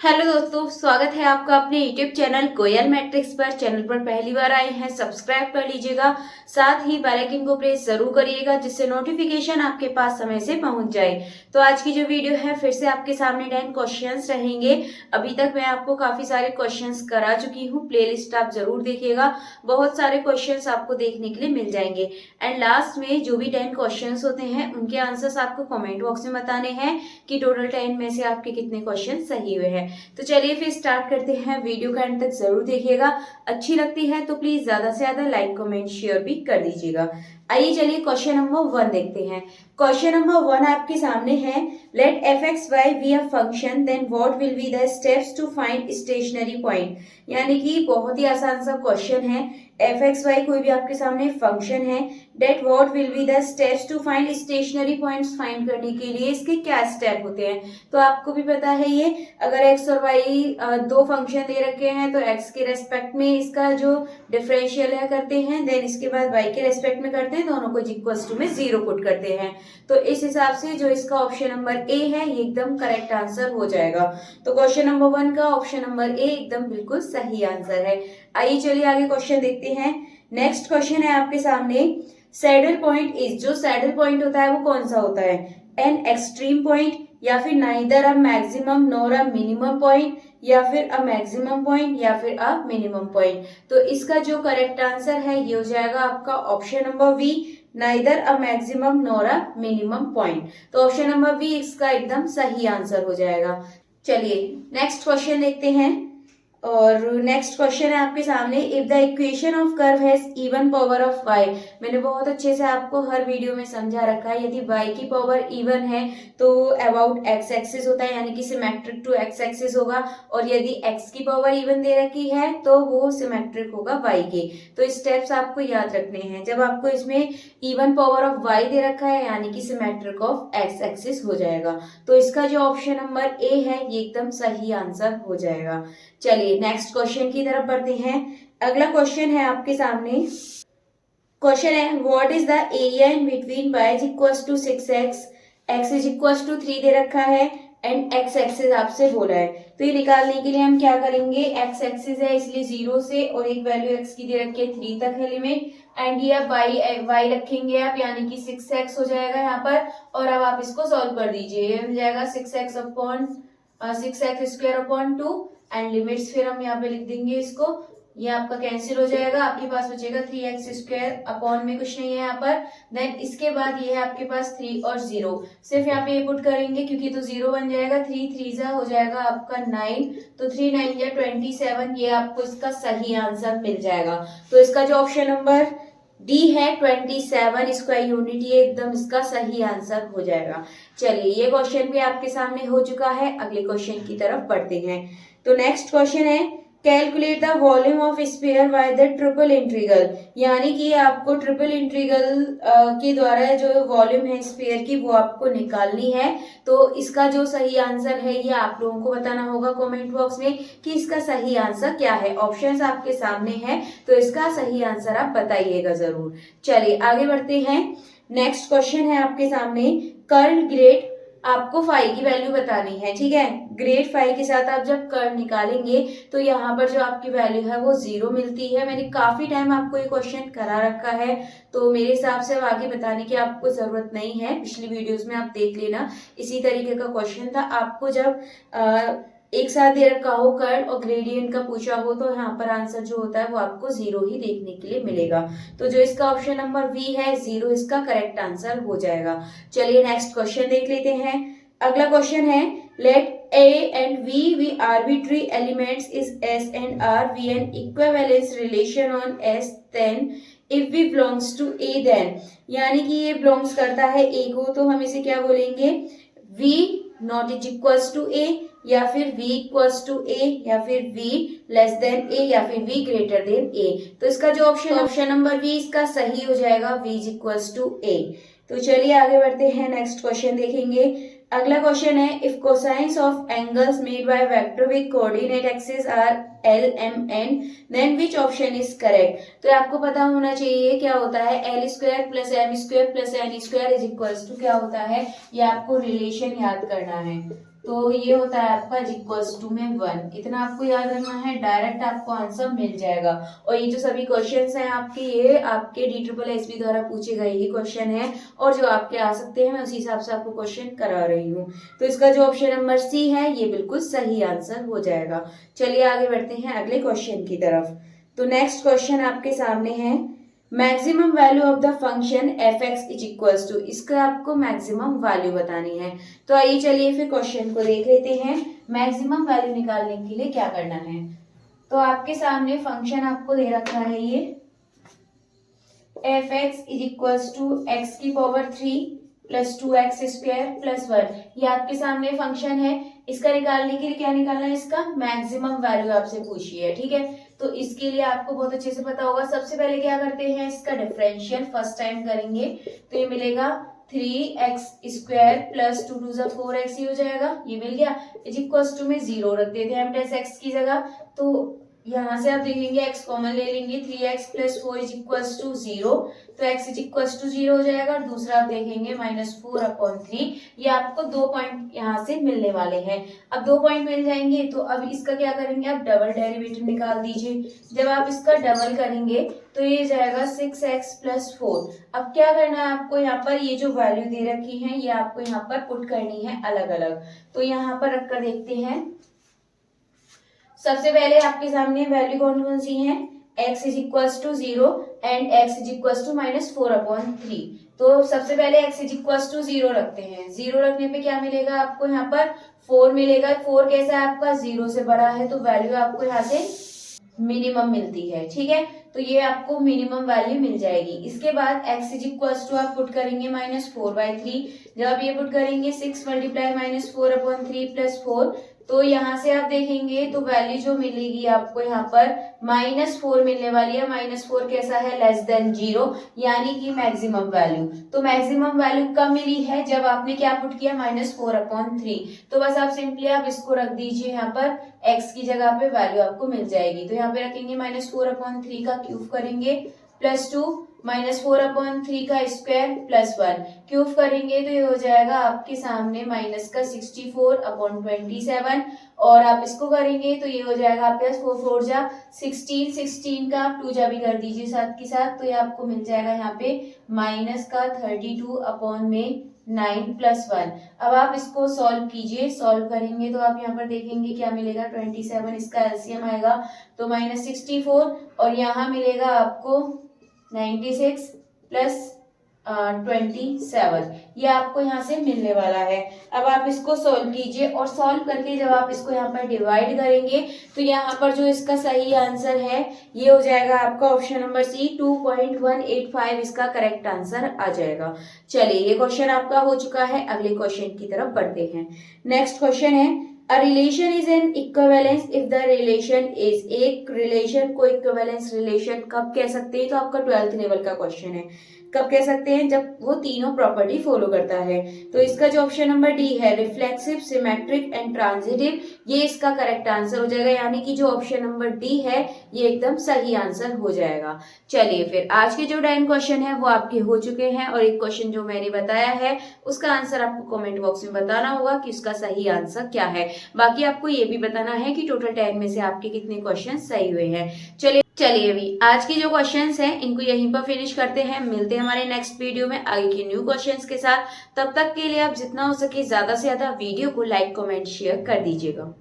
Hello दोस्तों, स्वागत है आपका अपने यूट्यूब चैनल कोयल मैट्रिक्स पर। चैनल पर पहली बार आए हैं, सब्सक्राइब कर लीजिएगा। साथ ही बेल आइकन को प्रेस जरूर करिएगा, जिससे नोटिफिकेशन आपके पास समय से पहुंच जाए। तो आज की जो वीडियो है, फिर से आपके सामने 10 क्वेश्चंस रहेंगे। अभी तक मैं आपको काफी सारे क्वेश्चंस करा चुकी हूँ, प्लेलिस्ट आप जरूर देखिएगा। बहुत सारे क्वेश्चंस आपको देखने के लिए मिल जाएंगे। एंड लास्ट में जो भी 10 क्वेश्चंस होते हैं, उनके आंसर्स आपको कमेंट बॉक्स में बताने हैं कि टोटल 10 में से आपके कितने क्वेश्चन सही हुए हैं। तो चलिए फिर स्टार्ट करते हैं। वीडियो का एंड तक जरूर देखिएगा। अच्छी लगती है तो प्लीज ज्यादा से ज्यादा लाइक कमेंट शेयर भी कर दीजिएगा। आइए चलिए क्वेश्चन नंबर 1 देखते हैं। क्वेश्चन नंबर 1 आपके सामने है, let f x y be a function, then what will be the steps to find stationary point. यानी कि बहुत ही आसान सा क्वेश्चन है। एफ एक्स वाई कोई भी आपके सामने फंक्शन है, that what will be the steps to find stationary points find करने के लिए इसके क्या स्टेप होते हैं। तो आपको भी पता है ये, अगर एक्स और वाई दो फंक्शन दे रखे हैं तो एक्स के रेस्पेक्ट में इसका जो डिफरेंशियल है करते हैं, देन इसके बाद वाई के रेस्पेक्ट में करते हैं, दोनों को इक्वल्स टू में 0 पुट करते हैं। तो इस हिसाब से जो इसका ऑप्शन नंबर ए है, ये एकदम करेक्ट आंसर हो जाएगा। तो क्वेश्चन नंबर 1 का ऑप्शन नंबर ए एकदम बिल्कुल सही आंसर है। आइए चलिए आगे क्वेश्चन देखते हैं। नेक्स्ट क्वेश्चन है आपके सामने, सैडल पॉइंट इज, जो सैडल पॉइंट होता है वो कौन सा होता है, एन एक्सट्रीम पॉइंट, या फिर neither a maximum nor a minimum point, या फिर अ मैक्सिमम पॉइंट, या फिर अ मिनिमम पॉइंट। तो इसका जो करेक्ट आंसर है ये हो जाएगा आपका option number B, neither a maximum nor a minimum point. तो ऑप्शन नंबर बी इसका एकदम सही आंसर हो जाएगा। चलिए नेक्स्ट क्वेश्चन देखते हैं। और नेक्स्ट क्वेश्चन है आपके सामने, if the equation of curve has even power of y। मैंने बहुत अच्छे से आपको हर वीडियो में समझा रखा है, यदि y की पावर इवन है तो अबाउट x एक्सिस होता है, यानी कि सिमेट्रिक टू x एक्सिस होगा। और यदि x की पावर इवन दे रखी है तो वो सिमेट्रिक होगा y के। तो स्टेप्स आपको याद रखने हैं। जब आपको इसमें इवन पावर ऑफ y दे रखा है, यानी कि सिमेट्रिक ऑफ x एक्सिस हो जाएगा। तो इसका जो ऑप्शन नंबर ए है ये एकदम सही आंसर हो जाएगा। चलिए नेक्स्ट क्वेश्चन की तरफ बढ़ते हैं। अगला क्वेश्चन है आपके सामने, क्वेश्चन है, what is the area in between y is equals to 6x, x is equals to 3 दे रखा है, एंड x एक्सिस आपसे बोला है। तो ये निकालने के लिए हम क्या करेंगे, x एक्सिस है इसलिए 0 से और एक वैल्यू x की दे रखी है 3 तक है लिमिट, एंड ये y रखेंगे आप, यानी कि 6x हो जाएगा यहाँ पर। और अब आप इसको सॉल्व कर दीजिए, ये मिल जाएगा 6x square upon 2, and limits फिर हम यहाँ पे लिख देंगे इसको, ये आपका कैंसिल हो जाएगा। आपके पास बचेगा 3x स्क्वायर, अपॉन में कुछ नहीं है यहाँ पर। देन इसके बाद ये है आपके पास 3 और 0, सिर्फ यहाँ पे ये पुट करेंगे क्योंकि तो 0 बन जाएगा। 3 3 हो जाएगा आपका 9, तो 3 9 या 27, ये आपको इसका सही आंसर मिल जाएगा। तो इसका जो ऑप्शन नंबर डी है 27 स्क्वायर यूनिट, ये एकदम इसका सही आंसर हो जाएगा। चलिए ये क्वेश्चन भी आपके सामने हो चुका है। अगले क्वेश्चन की तरफ बढ़ते हैं। तो नेक्स्ट क्वेश्चन है, calculate the volume of sphere by the triple integral. यानी कि आपको ट्रिपल इंटीग्रल के द्वारा जो वॉल्यूम है स्फीयर की वो आपको निकालनी है। तो इसका जो सही आंसर है ये आप लोगों को बताना होगा कमेंट बॉक्स में कि इसका सही आंसर क्या है। ऑप्शंस आपके सामने है, तो इसका सही आंसर आप बताइएगा जरूर। चलिए आगे बढ़ते हैं। नेक्स्ट क्वेश्चन है आपके सामने, कर्ल ग्रेड, आपको फाई की वैल्यू बतानी है, ठीक है। ग्रेड फाई के साथ आप जब कर्ल निकालेंगे तो यहाँ पर जो आपकी वैल्यू है वो 0 मिलती है। मैंने काफी टाइम आपको ये क्वेश्चन करा रखा है, तो मेरे हिसाब से अब आगे बताने की आपको जरूरत नहीं है। पिछली वीडियोस में आप देख लेना, इसी तरीके का क्वेश्चन था। आपको जब एक साथ दे रखा हो कर्ल और ग्रेडियंट का पूछा हो तो यहाँ पर आंसर जो होता है वो आपको 0 ही देखने के लिए मिलेगा। तो जो इसका ऑप्शन नंबर बी है 0 इसका करेक्ट आंसर हो जाएगा। चलिए नेक्स्ट क्वेश्चन देख लेते हैं। अगला क्वेश्चन है, late a and v be arbitrary elements is s and r be an equivalence relation on s, then if v belongs to a then। यानी कि ये belongs करता है a को, तो हम इसे क्या बोलेंगे, v not is equals to a, या फिर v equals to a, या फिर v less than a, या फिर v greater than a। तो इसका जो ऑप्शन नंबर v इसका सही हो जाएगा, v is equals to a। तो चलिए आगे बढ़ते हैं, नेक्स्ट क्वेश्चन देखेंगे। अगला क्वेश्चन है, if cosines of angles made by vector with coordinate axis are l m n, then which option is correct. तो आपको पता होना चाहिए क्या होता है, l square plus m square plus n square is equals to क्या होता है, ये आपको रिलेशन याद करना है। तो ये होता है आपका इक्वल्स टू में 1। इतना आपको याद रखना है, डायरेक्ट आपको आंसर मिल जाएगा। और ये जो सभी क्वेश्चंस हैं आपके, ये आपके DSSB द्वारा पूछे गए ही क्वेश्चन है, और जो आपके आ सकते हैं मैं उसी हिसाब से आपको क्वेश्चन करा रही हूँ। तो इसका जो ऑप्शन नंबर सी है ये बिल्कुल सही आंसर हो जाएगा। चलिए आगे बढ़ते हैं अगले क्वेश्चन की तरफ। तो नेक्स्ट क्वेश्चन आपके सामने है, maximum value of the function f x is equals to, इसका आपको मैक्सिमम वैल्यू बतानी है। तो आइए चलिए फिर क्वेश्चन को देख लेते हैं। मैक्सिमम वैल्यू निकालने के लिए क्या करना है, तो आपके सामने फंक्शन आपको दे रखा है ये f x is equals to x की पावर 3 प्लस 2x² प्लस 1। ये आपके सामने फंक्शन है। इसका निकालने के लिए क्या निकालना है, इसका मैक्सिमम वैल्यू आपसे पूछी है, ठीक है। तो इसके लिए आपको बहुत अच्छे से पता होगा, सबसे पहले क्या करते हैं, इसका डिफरेंशियल फर्स्ट टाइम करेंगे। तो ये मिलेगा 3x² प्लस 2 2 4x, ये हो जाएगा, ये मिल गया। इज इक्वल्स टू में 0 रख देते हैं हम x की जगह। तो यहाँ से आप देखेंगे x कॉमन ले लेंगे, 3x plus 4 is equals to 0, तो x इज इक्वल्स टू 0 हो जाएगा। और दूसरा आप देखेंगे -4/3। ये आपको 2 पॉइंट यहाँ से मिलने वाले हैं। अब 2 पॉइंट मिल जाएंगे, तो अब इसका क्या करेंगे, आप डबल डेरिवेटिव निकाल दीजिए। जब आप इसका डबल करेंगे तो ये जाएगा 6x प्लस 4। अब क्या करना है आपको, यहाँ पर ये जो वैल्यू दे रखी है ये आपको यहाँ पर पुट करनी है अलग अलग। तो यहाँ पर रखकर देखते हैं। सबसे पहले आपके सामने वैल्यू कौन कौन सी है, x is equals to 0 and x is equals to -4/3। तो सबसे पहले x इज इक्वल्स टू 0 रखते हैं। 0 रखने पे क्या मिलेगा आपको, यहाँ पर 4 मिलेगा। 4 कैसा है आपका, 0 से बड़ा है, तो वैल्यू आपको यहाँ से मिनिमम मिलती है, ठीक है। तो ये आपको मिनिमम वैल्यू मिल जाएगी। इसके बाद x इज इक्वल्स टू आप पुट करेंगे -4/3। जब आप ये पुट करेंगे 6 मल्टीप्लाई -4/3 प्लस 4, तो यहाँ से आप देखेंगे तो वैल्यू जो मिलेगी आपको यहाँ पर -4 मिलने वाली है। -4 कैसा है, लेस देन 0, यानी कि मैक्सिमम वैल्यू। तो मैक्सिमम वैल्यू कब मिली है, जब आपने क्या पुट किया, -4/3। तो बस आप सिंपली आप इसको रख दीजिए यहाँ पर, x की जगह पे वैल्यू आपको मिल जाएगी। तो यहाँ पे रखेंगे -4/3 का क्यूब करेंगे प्लस 2 -4/3 का स्क्वायर प्लस 1 क्यूब करेंगे, तो ये हो जाएगा आपके सामने माइनस का 64/27। और आप इसको करेंगे तो ये हो जाएगा आपके पास 4 4 जा 16, 16 का आप 2 जा भी कर दीजिए साथ के साथ। तो ये आपको मिल जाएगा यहाँ पे माइनस का 32/9 प्लस 1। अब आप इसको सॉल्व कीजिए। सॉल्व करेंगे तो आप यहाँ पर देखेंगे क्या मिलेगा, 27, इसका एलसीएम आएगा तो -64, और यहाँ मिलेगा आपको 96 प्लस 27, ये आपको यहाँ से मिलने वाला है। अब आप इसको सॉल्व कीजिए, और सॉल्व करके जब आप इसको यहाँ पर डिवाइड करेंगे तो यहाँ पर जो इसका सही आंसर है ये हो जाएगा आपका ऑप्शन नंबर सी, 2.185 इसका करेक्ट आंसर आ जाएगा। चलिए ये क्वेश्चन आपका हो चुका है। अगले क्वेश्चन की तरफ बढ़ते हैं। नेक्स्ट क्वेश्चन है, A relation is an equivalence if the relation is, एक रिलेशन को इक्विवेलेंस रिलेशन कब कह सकते हैं, तो आपका 12th लेवल का क्वेश्चन है। कब कह सकते हैं, जब वो तीनों प्रॉपर्टी फॉलो करता है। तो इसका जो ऑप्शन नंबर डी है, रिफ्लेक्सिव, सिमेट्रिक एंड ट्रांजिटिव, ये इसका करेक्ट आंसर हो जाएगा। यानी कि जो ऑप्शन नंबर डी है ये एकदम सही आंसर हो जाएगा। चलिए फिर आज के जो 10 क्वेश्चन है वो आपके हो चुके हैं, और एक क्वेश्चन जो मैंने बताया है उसका आंसर आपको कमेंट बॉक्स में बताना होगा कि उसका सही आंसर क्या है। बाकी आपको ये भी बताना है कि टोटल 10 में से आपके कितने क्वेश्चन सही हुए हैं। चलिए अभी आज की जो क्वेश्चंस हैं इनको यहीं पर फिनिश करते हैं। मिलते हैं हमारे नेक्स्ट वीडियो में आगे के न्यू क्वेश्चंस के साथ। तब तक के लिए आप जितना हो सके ज्यादा से ज्यादा वीडियो को लाइक, कमेंट, शेयर कर दीजिएगा।